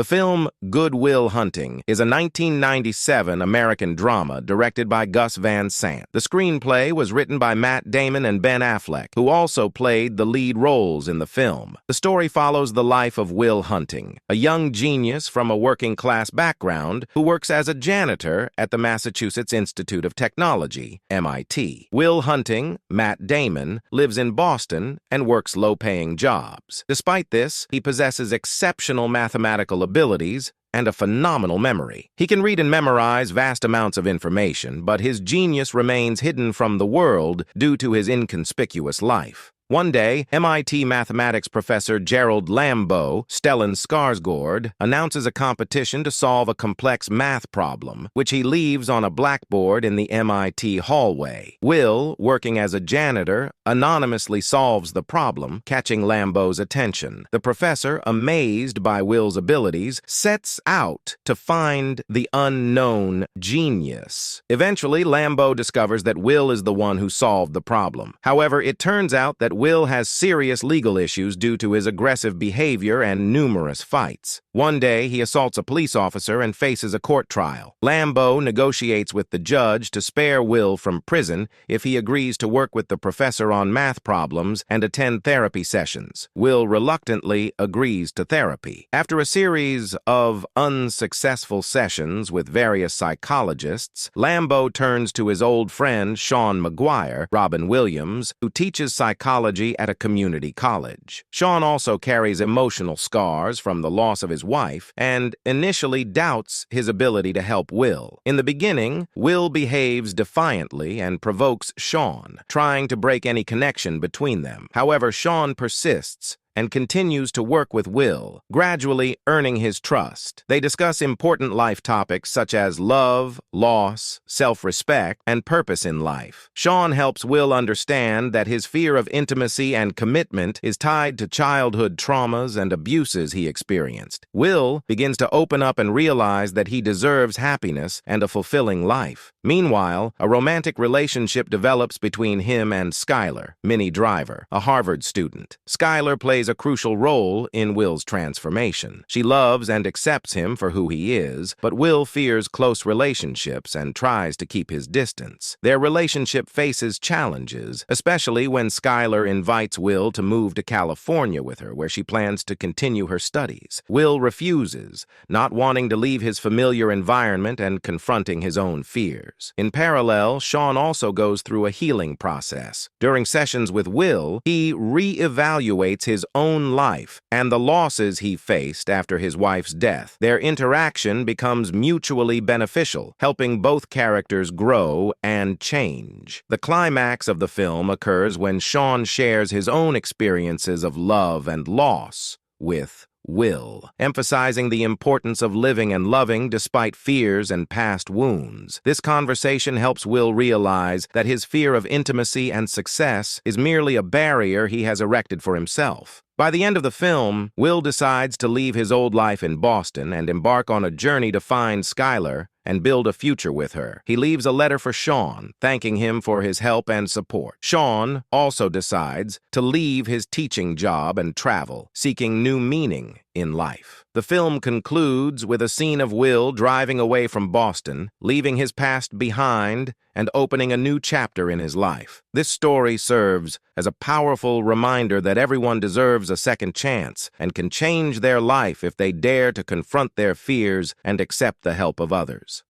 The film Good Will Hunting is a 1997 American drama directed by Gus Van Sant. The screenplay was written by Matt Damon and Ben Affleck, who also played the lead roles in the film. The story follows the life of Will Hunting, a young genius from a working-class background who works as a janitor at the Massachusetts Institute of Technology, MIT. Will Hunting, Matt Damon, lives in Boston and works low-paying jobs. Despite this, he possesses exceptional mathematical abilities and a phenomenal memory. He can read and memorize vast amounts of information, but his genius remains hidden from the world due to his inconspicuous life. One day, MIT mathematics professor Gerald Lambeau, Stellan Skarsgård, announces a competition to solve a complex math problem, which he leaves on a blackboard in the MIT hallway. Will, working as a janitor, anonymously solves the problem, catching Lambeau's attention. The professor, amazed by Will's abilities, sets out to find the unknown genius. Eventually, Lambeau discovers that Will is the one who solved the problem. However, it turns out that Will has serious legal issues due to his aggressive behavior and numerous fights. One day, he assaults a police officer and faces a court trial. Lambeau negotiates with the judge to spare Will from prison if he agrees to work with the professor on math problems and attend therapy sessions. Will reluctantly agrees to therapy. After a series of unsuccessful sessions with various psychologists, Lambeau turns to his old friend Sean McGuire, Robin Williams, who teaches psychology at a community college. Sean also carries emotional scars from the loss of his wife and initially doubts his ability to help Will. In the beginning, Will behaves defiantly and provokes Sean, trying to break any connection between them. However, Sean persists and continues to work with Will, gradually earning his trust. They discuss important life topics such as love, loss, self-respect, and purpose in life. Sean helps Will understand that his fear of intimacy and commitment is tied to childhood traumas and abuses he experienced. Will begins to open up and realize that he deserves happiness and a fulfilling life. Meanwhile, a romantic relationship develops between him and Skylar, Minnie Driver, a Harvard student. Skylar plays a crucial role in Will's transformation. She loves and accepts him for who he is, but Will fears close relationships and tries to keep his distance. Their relationship faces challenges, especially when Skylar invites Will to move to California with her, where she plans to continue her studies. Will refuses, not wanting to leave his familiar environment and confronting his own fears. In parallel, Sean also goes through a healing process. During sessions with Will, he re-evaluates his own life and the losses he faced after his wife's death. Their interaction becomes mutually beneficial, helping both characters grow and change. The climax of the film occurs when Sean shares his own experiences of love and loss with Will, emphasizing the importance of living and loving despite fears and past wounds. This conversation helps Will realize that his fear of intimacy and success is merely a barrier he has erected for himself. By the end of the film, Will decides to leave his old life in Boston and embark on a journey to find Skylar and build a future with her. He leaves a letter for Sean, thanking him for his help and support. Sean also decides to leave his teaching job and travel, seeking new meaning in life. The film concludes with a scene of Will driving away from Boston, leaving his past behind and opening a new chapter in his life. This story serves as a powerful reminder that everyone deserves a second chance and can change their life if they dare to confront their fears and accept the help of others.